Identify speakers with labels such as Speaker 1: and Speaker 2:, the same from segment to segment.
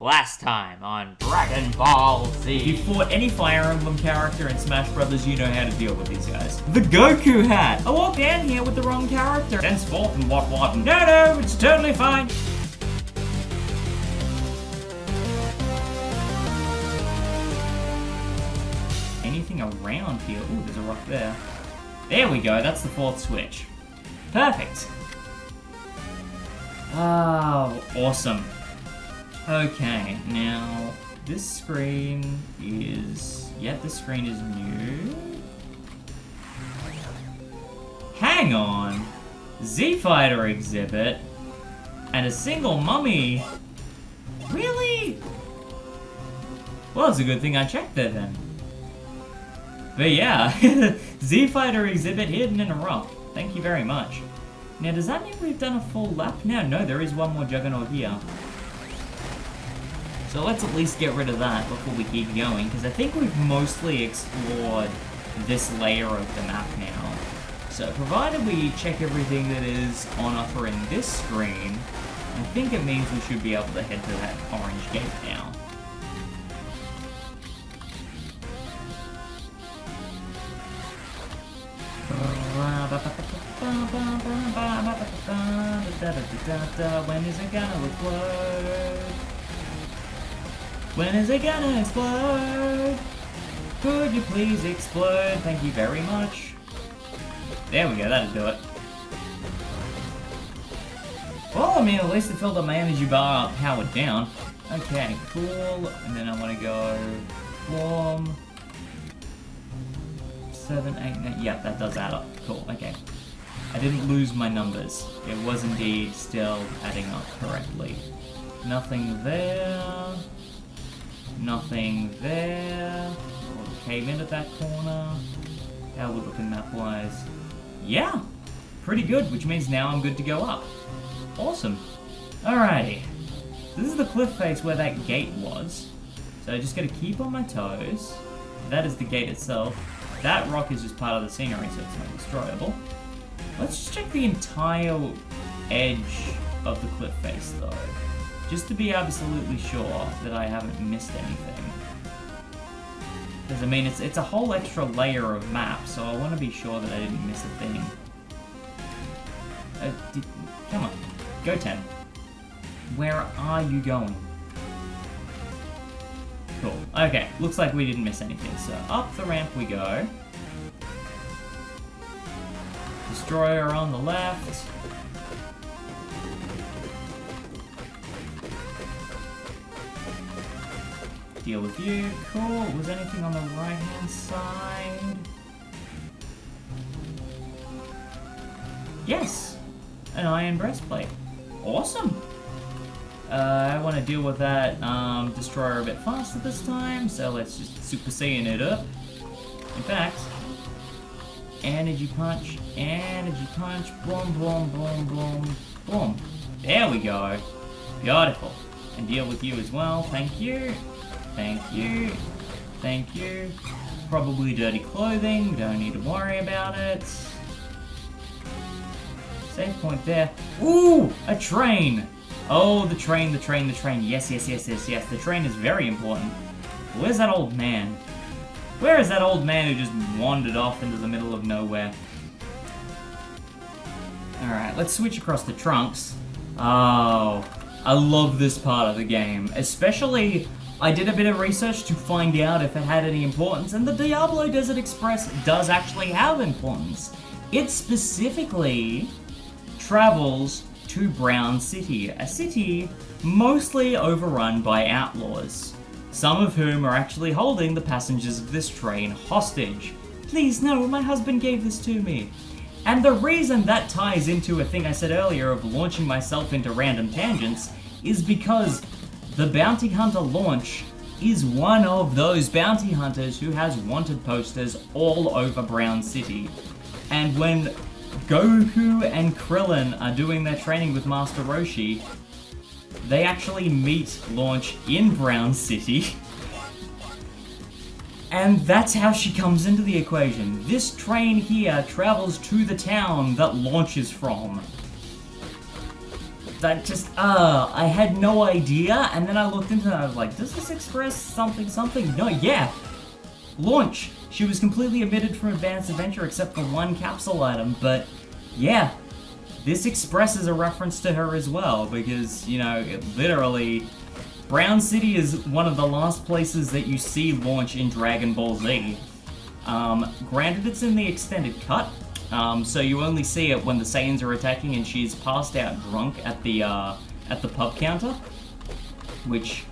Speaker 1: Last time on Dragon Ball Z.
Speaker 2: If you fought any Fire Emblem character in Smash Brothers, you know how to deal with these guys. The Goku hat! I walked down here with the wrong character. Henceforth and what? No, it's totally fine. Anything around here? Ooh, there's a rock there. There we go, that's the fourth switch. Perfect. Oh, awesome. Okay, now this screen is... Yep, this screen is new. Hang on! Z-Fighter exhibit and a single mummy? Really? Well, it's a good thing I checked there then. But yeah, Z-Fighter exhibit hidden in a rock. Thank you very much. Now, does that mean we've done a full lap now? No, there is one more Juggernaut here. So let's at least get rid of that before we keep going, because I think we've mostly explored this layer of the map now. So provided we check everything that is on offer in this screen, I think it means we should be able to head to that orange gate now. When is it gonna explode? When is it gonna explode? Could you please explode? Thank you very much. There we go, that'll do it. Well, I mean, at least it filled up my energy bar powered down. Okay, cool. And then I want to go... Warm. 7, 8, 9... Yep, that does add up. Cool, okay. I didn't lose my numbers. It was indeed still adding up correctly. Nothing there. Nothing there. We'll cave in at that corner. How we're looking map-wise. Yeah! Pretty good, which means now I'm good to go up. Awesome. Alrighty. This is the cliff face where that gate was. So I just gotta keep on my toes. That is the gate itself. That rock is just part of the scenery, so it's not destroyable. Let's just check the entire edge of the cliff face, though. Just to be absolutely sure that I haven't missed anything. Because, I mean, it's a whole extra layer of map, so I want to be sure that I didn't miss a thing. Come on. Goten. Where are you going? Cool. Okay, looks like we didn't miss anything, so up the ramp we go. Destroyer on the left. Deal with you. Cool. Was anything on the right-hand side? Yes! An iron breastplate. Awesome! I want to deal with that destroyer a bit faster this time, so let's just Super Saiyan it up. In fact, energy punch, boom, boom, boom, boom, boom. There we go. Beautiful. And deal with you as well. Thank you. Thank you. Thank you. Probably dirty clothing. Don't need to worry about it. Save point there. Ooh! A train! Oh, the train. Yes. The train is very important. Where's that old man? Where is that old man who just wandered off into the middle of nowhere? Alright, let's switch across to Trunks. Oh, I love this part of the game. Especially, I did a bit of research to find out if it had any importance, and the Diablo Desert Express does actually have importance. It specifically travels to Brown City, a city mostly overrun by outlaws, some of whom are actually holding the passengers of this train hostage. Please, no, my husband gave this to me. And the reason that ties into a thing I said earlier of launching myself into random tangents is because the bounty hunter launch is one of those bounty hunters who has wanted posters all over Brown City. And when Goku and Krillin are doing their training with Master Roshi, they actually meet Launch in Brown City. And that's how she comes into the equation. This train here travels to the town that Launch is from. That just, I had no idea, and then I looked into it and I was like, does this express something? No, yeah. Launch. She was completely omitted from Advanced Adventure except for one capsule item, but yeah. This expresses a reference to her as well, because, you know, literally, Brown City is one of the last places that you see Launch in Dragon Ball Z. Granted, it's in the extended cut, so you only see it when the Saiyans are attacking and she's passed out drunk at the pub counter, which...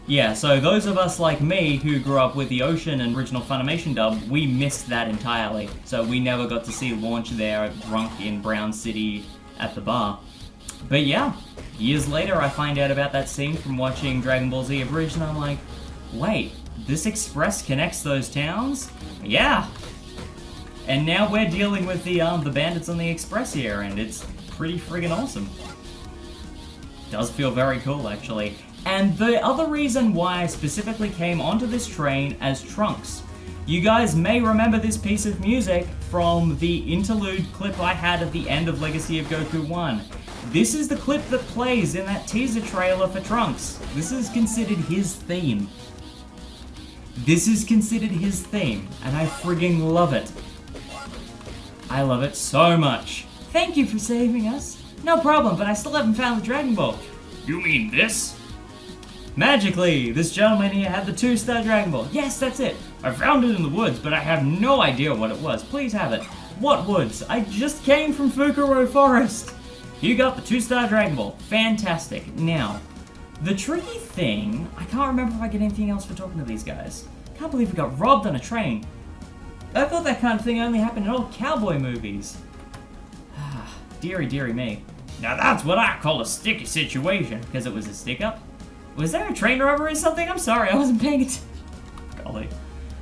Speaker 2: Yeah, so those of us like me who grew up with the Ocean and original Funimation dub, we missed that entirely. So we never got to see Launch there drunk in Brown City at the bar. But yeah, years later I find out about that scene from watching Dragon Ball Z Abridged and I'm like, wait, this express connects those towns? Yeah. And now we're dealing with the bandits on the express here and it's pretty friggin' awesome. Does feel very cool actually. And the other reason why I specifically came onto this train as Trunks. You guys may remember this piece of music from the interlude clip I had at the end of Legacy of Goku 1. This is the clip that plays in that teaser trailer for Trunks. This is considered his theme. This is considered his theme, and I friggin' love it. I love it so much. Thank you for saving us. No problem, but I still haven't found the Dragon Ball. You mean this? Magically, this gentleman here had the 2-star Dragon Ball. Yes, that's it. I found it in the woods, but I have no idea what it was. Please have it. What woods? I just came from Fukuro Forest. You got the 2-star Dragon Ball. Fantastic. Now, the tricky thing, I can't remember if I get anything else for talking to these guys. Can't believe we got robbed on a train. I thought that kind of thing only happened in old cowboy movies. Deary, deary me. Now that's what I call a sticky situation, because it was a stick-up. Was there a train robbery or something? I'm sorry, I wasn't paying attention. Golly.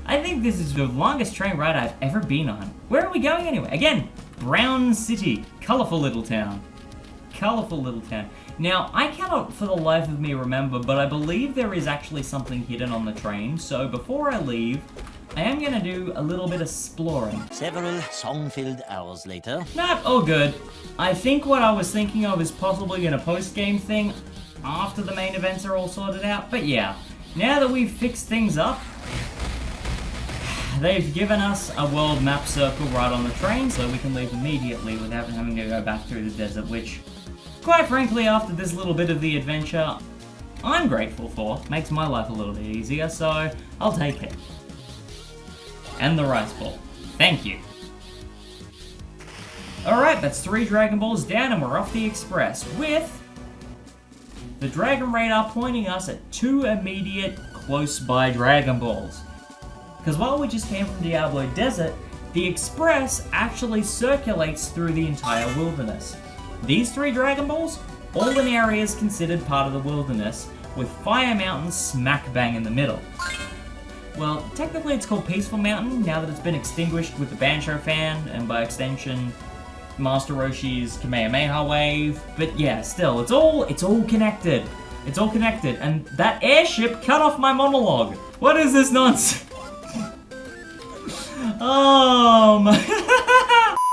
Speaker 2: I think this is the longest train ride I've ever been on. Where are we going anyway? Again, Brown City. Colorful little town. Colorful little town. Now, I cannot for the life of me remember, but I believe there is actually something hidden on the train, so before I leave, I am gonna do a little bit of exploring.
Speaker 3: Several song-filled hours later.
Speaker 2: Not all good. I think what I was thinking of is possibly in a post-game thing after the main events are all sorted out. But yeah, now that we've fixed things up, they've given us a world map circle right on the train, so we can leave immediately without having to go back through the desert, which, quite frankly, after this little bit of the adventure, I'm grateful for. Makes my life a little bit easier, so I'll take it. And the rice ball. Thank you. Alright, that's 3 Dragon Balls down and we're off the express with the Dragon Radar pointing us at 2 immediate close-by Dragon Balls. Because while we just came from Diablo Desert, the express actually circulates through the entire wilderness. These 3 Dragon Balls, all in areas considered part of the wilderness, with Fire Mountain smack bang in the middle. Well, technically it's called Peaceful Mountain, now that it's been extinguished with the Bancho fan, and by extension, Master Roshi's Kamehameha wave. But yeah, still, it's all connected. It's all connected, and that airship cut off my monologue. What is this nonsense?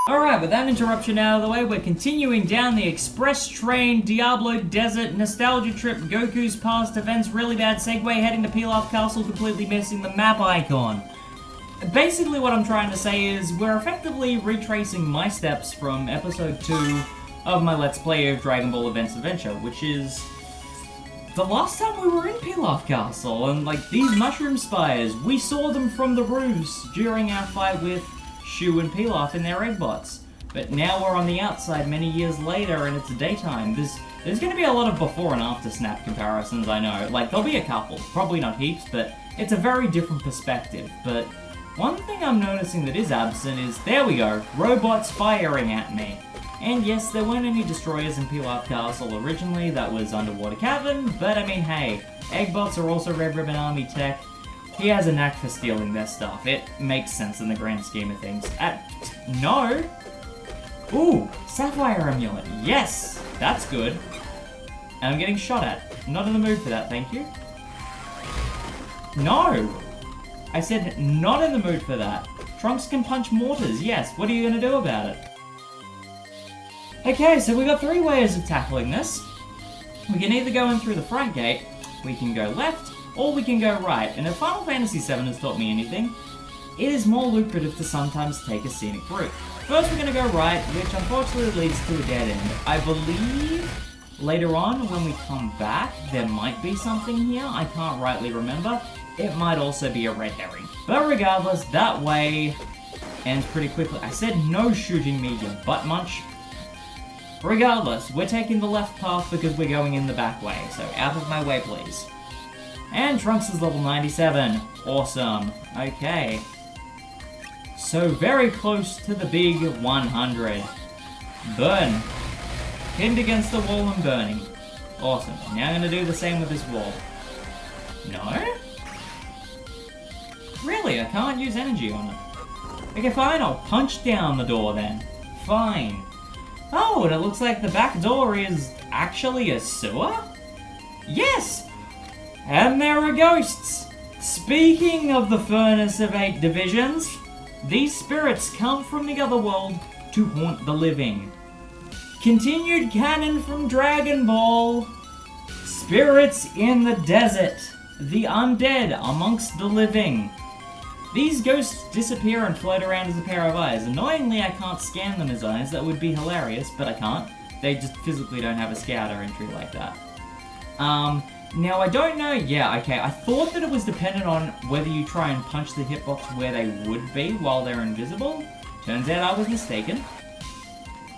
Speaker 2: Alright, with that interruption out of the way, we're continuing down the express train, Diablo Desert, nostalgia trip, Goku's past events, really bad segue, heading to Pilaf Castle, completely missing the map icon. Basically what I'm trying to say is, we're effectively retracing my steps from episode 2 of my Let's Play of Dragon Ball Advanced Adventure, which is the last time we were in Pilaf Castle, and like, these mushroom spires, we saw them from the roofs during our fight with Shu and Pilaf in their egg bots. But now we're on the outside many years later and it's daytime. There's going to be a lot of before and after snap comparisons, I know. Like, there'll be a couple, probably not heaps, but it's a very different perspective. But one thing I'm noticing that is absent is, there we go, robots firing at me. And yes, there weren't any destroyers in Pilaf Castle originally, that was Underwater Cavern, but I mean, hey, Eggbots are also Red Ribbon Army tech. He has a knack for stealing their stuff. It makes sense in the grand scheme of things. No! Ooh, Sapphire Amulet. Yes! That's good. And I'm getting shot at. I'm not in the mood for that, thank you. No! I said not in the mood for that. Trunks can punch mortars, yes. What are you gonna do about it? Okay, so we got 3 ways of tackling this. We can either go in through the front gate, we can go left, or we can go right. And if Final Fantasy VII has taught me anything, it is more lucrative to sometimes take a scenic route. First, we're going to go right, which unfortunately leads to a dead end. I believe later on, when we come back, there might be something here. I can't rightly remember. It might also be a red herring. But regardless, that way ends pretty quickly. I said no shooting me, you butt munch. Regardless, we're taking the left path because we're going in the back way, so out of my way, please. And Trunks is level 97. Awesome. Okay. So very close to the big 100. Burn. Pinned against the wall and burning. Awesome. Now I'm going to do the same with this wall. No? Really? I can't use energy on it. Okay, fine. I'll punch down the door then. Fine. Oh, and it looks like the back door is actually a sewer? Yes! And there are ghosts! Speaking of the Furnace of 8 Divisions, these spirits come from the other world to haunt the living. Continued canon from Dragon Ball. Spirits in the desert. The undead amongst the living. These ghosts disappear and float around as a pair of eyes. Annoyingly, I can't scan them as eyes. That would be hilarious, but I can't. They just physically don't have a scouter entry like that. Now I don't know. Yeah, okay. I thought that it was dependent on whether you try and punch the hitbox where they would be while they're invisible. Turns out I was mistaken.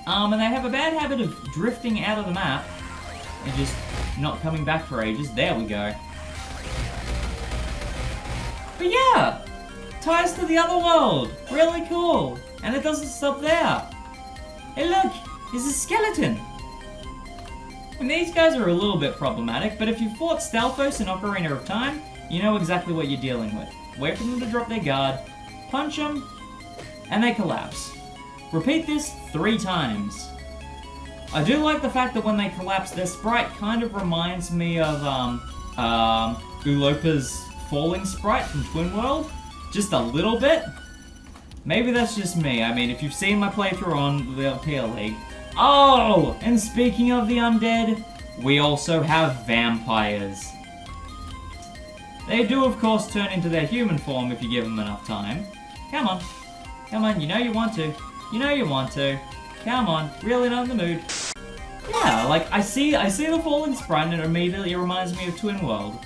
Speaker 2: And they have a bad habit of drifting out of the map and just not coming back for ages. There we go. But yeah! Ties to the other world! Really cool! And it doesn't stop there! Hey look! There's a skeleton! And these guys are a little bit problematic, but if you fought Stalfos in Ocarina of Time, you know exactly what you're dealing with. Wait for them to drop their guard, punch them, and they collapse. Repeat this 3 times. I do like the fact that when they collapse, their sprite kind of reminds me of Ulopa's falling sprite from Twin World. Just a little bit. Maybe that's just me. I mean, if you've seen my playthrough on the PL League. Oh! And speaking of the undead, we also have vampires. They do, of course, turn into their human form if you give them enough time. Come on. Come on, you know you want to. You know you want to. Come on, really not in the mood. Yeah, like, I see the falling sprite and it immediately reminds me of Twin World.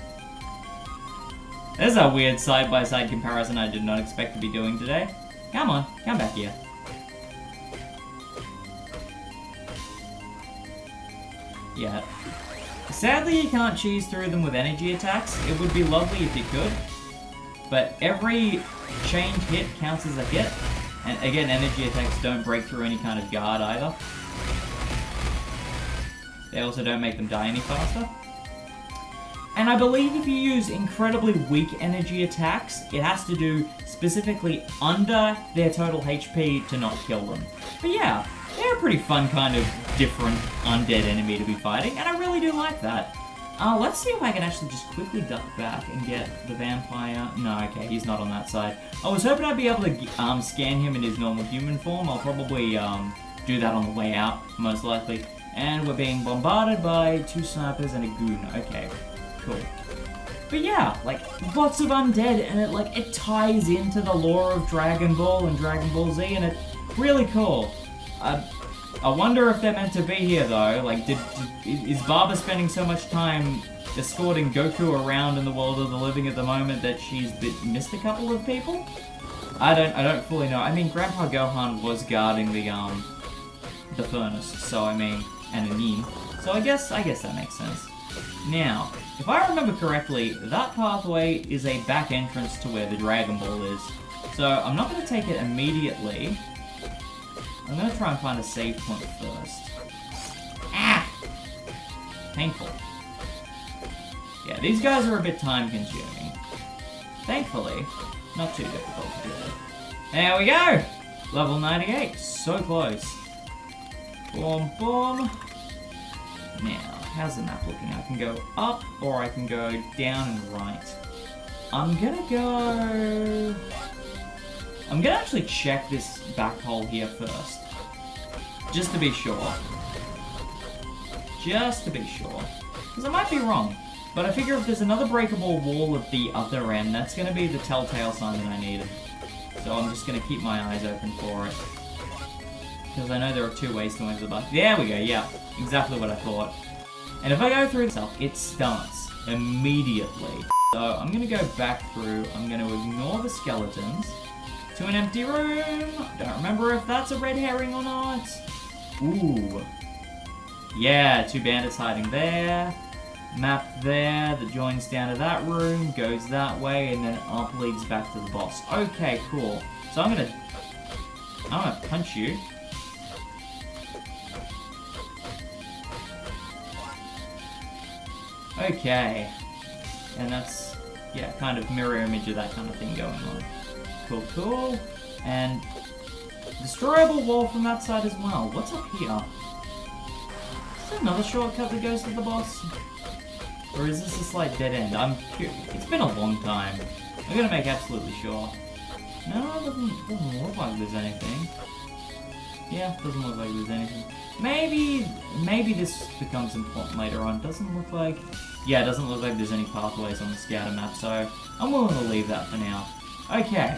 Speaker 2: There's a weird side-by-side comparison I did not expect to be doing today. Come on, come back here. Yeah. Sadly, you can't cheese through them with energy attacks. It would be lovely if you could. But every chained hit counts as a hit. And again, energy attacks don't break through any kind of guard either. They also don't make them die any faster. And I believe if you use incredibly weak energy attacks, it has to do specifically under their total HP to not kill them. But yeah, they're a pretty fun kind of different undead enemy to be fighting, and I really do like that. Let's see if I can actually just quickly duck back and get the vampire. No, okay, he's not on that side. I was hoping I'd be able to scan him in his normal human form. I'll probably do that on the way out, most likely. And we're being bombarded by 2 snipers and a goon. Okay, cool. But yeah, like, lots of undead, and it ties into the lore of Dragon Ball and Dragon Ball Z, and it's really cool. I wonder if they're meant to be here though. Like, is Baba spending so much time escorting Goku around in the world of the living at the moment that she's missed a couple of people? I don't fully know. I mean, Grandpa Gohan was guarding the furnace, so I mean, and Anin. So I guess that makes sense. Now, if I remember correctly, that pathway is a back entrance to where the Dragon Ball is. So I'm not going to take it immediately. I'm going to try and find a save point first. Ah! Painful. Yeah, these guys are a bit time consuming. Thankfully, not too difficult to do. There we go! Level 98, so close. Boom, boom. Now, how's the map looking? I can go up, or I can go down and right. I'm gonna actually check this back hole here first. Just to be sure. Just to be sure. Because I might be wrong. But I figure if there's another breakable wall at the other end, that's going to be the telltale sign that I needed. So I'm just going to keep my eyes open for it. Because I know there are two ways to enter the bus. There we go, yeah. Exactly what I thought. And if I go through itself, it starts immediately. So I'm going to go back through. I'm going to ignore the skeletons. To an empty room. Don't remember if that's a red herring or not. Ooh. Yeah, two bandits hiding there. Map there that joins down to that room, goes that way, and then up leads back to the boss. Okay, cool. So I'm gonna punch you. Okay. And that's, yeah, kind of mirror image of that kind of thing going on. Cool, cool. And destroyable wall from that side as well. What's up here? Is there another shortcut that goes to the boss? Or is this a slight dead end? I'm curious. It's been a long time. I'm gonna make absolutely sure. No, it doesn't look like there's anything. Yeah, doesn't look like there's anything. Maybe this becomes important later on. Doesn't look like... Yeah, it doesn't look like there's any pathways on the scouter map, so I'm willing to leave that for now. Okay,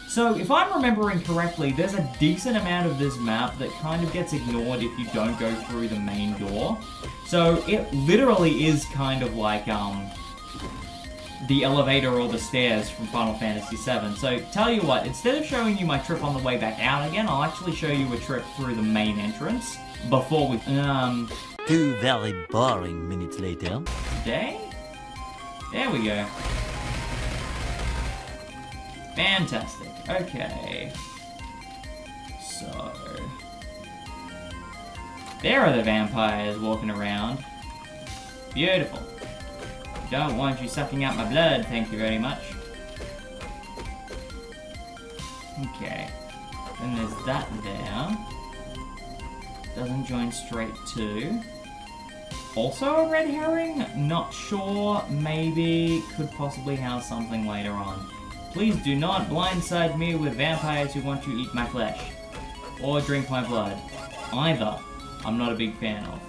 Speaker 2: so if I'm remembering correctly, there's a decent amount of this map that kind of gets ignored if you don't go through the main door. So it literally is kind of like the elevator or the stairs from Final Fantasy VII. So tell you what, instead of showing you my trip on the way back out again, I'll actually show you a trip through the main entrance before we...
Speaker 3: 2 very boring minutes later.
Speaker 2: Today? There we go. Fantastic. Okay. So... There are the vampires walking around. Beautiful. Don't want you sucking out my blood, thank you very much. Okay. Then there's that there. Doesn't join straight to. Also a red herring? Not sure. Maybe. Could possibly house something later on. Please do not blindside me with vampires who want to eat my flesh. Or drink my blood. Either. I'm not a big fan of.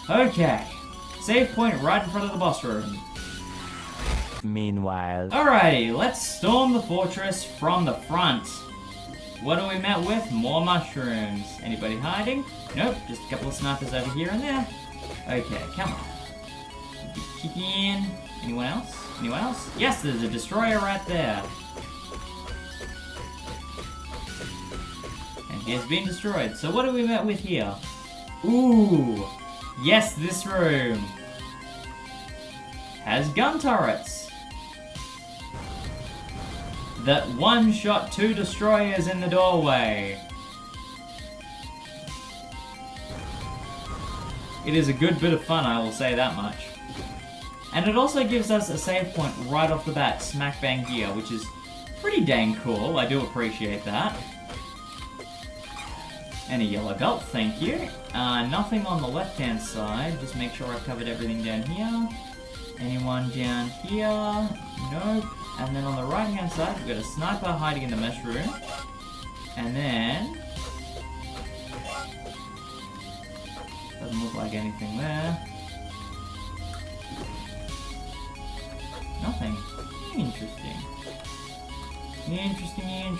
Speaker 2: Okay. Save point right in front of the boss room.
Speaker 3: Meanwhile...
Speaker 2: Alrighty, let's storm the fortress from the front. What do we met with? More mushrooms. Anybody hiding? Nope, just a couple of snipers over here and there. Okay, come on. Kick in. Anyone else? Anyone else? Yes, there's a destroyer right there. And he has been destroyed. So what do we met with here? Ooh. Yes, this room has gun turrets that one-shot 2 destroyers in the doorway. It is a good bit of fun, I will say that much. And it also gives us a save point right off the bat, smack bang here, which is pretty dang cool. I do appreciate that. And a yellow belt, thank you. Nothing on the left-hand side. Just make sure I've covered everything down here. Anyone down here? Nope. And then on the right-hand side, we've got a sniper hiding in the mesh room. And then... doesn't look like anything there. Nothing. Interesting. Interesting.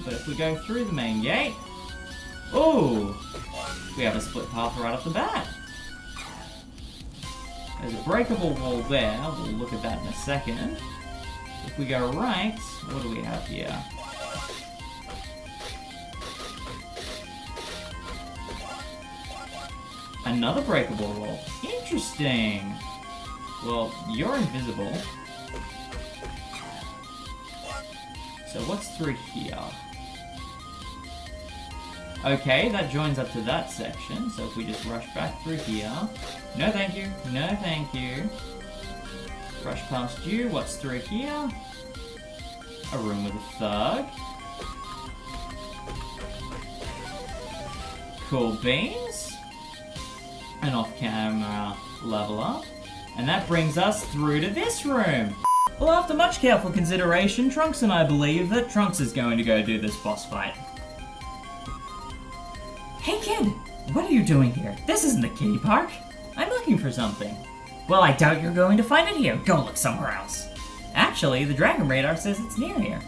Speaker 2: But if we go through the main gate... Ooh! We have a split path right off the bat. There's a breakable wall there. We'll look at that in a second. If we go right, what do we have here? Another breakable wall. Interesting! Well, you're invisible. So what's through here? Okay, that joins up to that section, so if we just rush back through here... No thank you, no thank you. Rush past you, what's through here? A room with a thug. Cool beans. An off-camera level up. And that brings us through to this room. Well, after much careful consideration, Trunks and I believe that Trunks is going to go do this boss fight. Hey kid, what are you doing here? This isn't the kiddie park. I'm looking for something. Well, I doubt you're going to find it here. Go look somewhere else. Actually, the Dragon Radar says it's near here.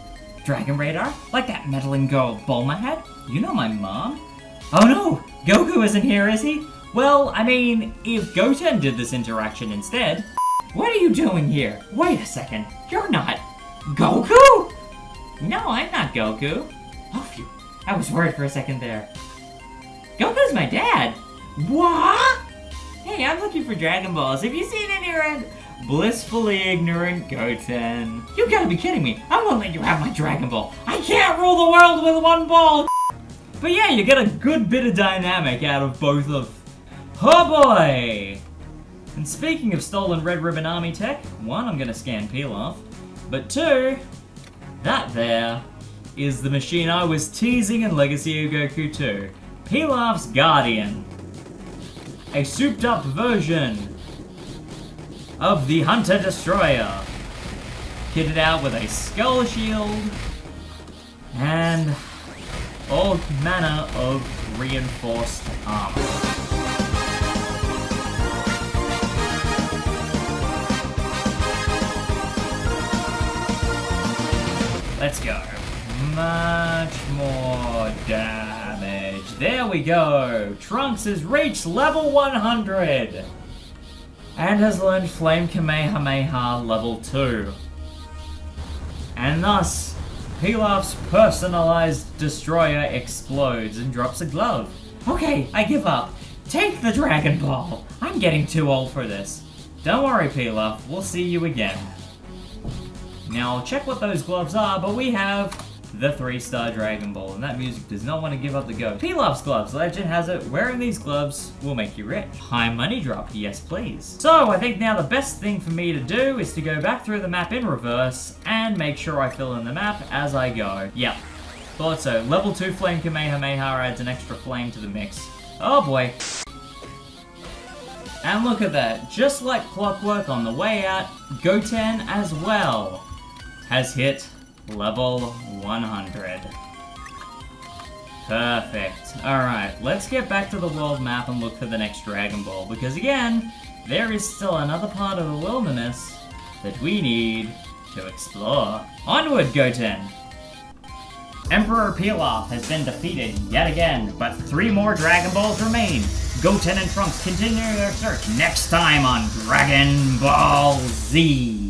Speaker 2: Dragon Radar? Like that meddling girl Bulma had? You know my mom? Oh no! Goku isn't here, is he? Well, I mean, if Goten did this interaction instead... What are you doing here? Wait a second. You're not... Goku? No, I'm not Goku. Oh, phew. I was worried for a second there. Goku's my dad. What? Hey, I'm looking for Dragon Balls. Have you seen any around? Blissfully ignorant Goten. You gotta be kidding me. I won't let you have my Dragon Ball. I can't rule the world with one ball. But yeah, you get a good bit of dynamic out of both of... Oh boy! And speaking of stolen Red Ribbon Army tech, one, I'm gonna scan Pilaf. But two, that there is the machine I was teasing in Legacy of Goku 2. Pilaf's Guardian. A souped up version of the Hunter Destroyer. Kitted out with a skull shield and all manner of reinforced armor. Let's go. Much more damage. There we go. Trunks has reached level 100 and has learned Flame Kamehameha level 2. And thus, Pilaf's personalized destroyer explodes and drops a glove. Okay, I give up. Take the Dragon Ball. I'm getting too old for this. Don't worry, Pilaf. We'll see you again. Now, I'll check what those gloves are, but we have the 3-star Dragon Ball, and that music does not want to give up the ghost. Pilaf's gloves. Legend has it, wearing these gloves will make you rich. High money drop, yes please. So, I think now the best thing for me to do is to go back through the map in reverse and make sure I fill in the map as I go. Yep, thought so. Level 2 Flame Kamehameha adds an extra flame to the mix. Oh boy. And look at that, just like clockwork on the way out, Goten as well has hit level 100. Perfect. Alright, let's get back to the world map and look for the next Dragon Ball, because again, there is still another part of the wilderness that we need to explore. Onward, Goten! Emperor Pilaf has been defeated yet again, but 3 more Dragon Balls remain. Goten and Trunks continue their search next time on Dragon Ball Z.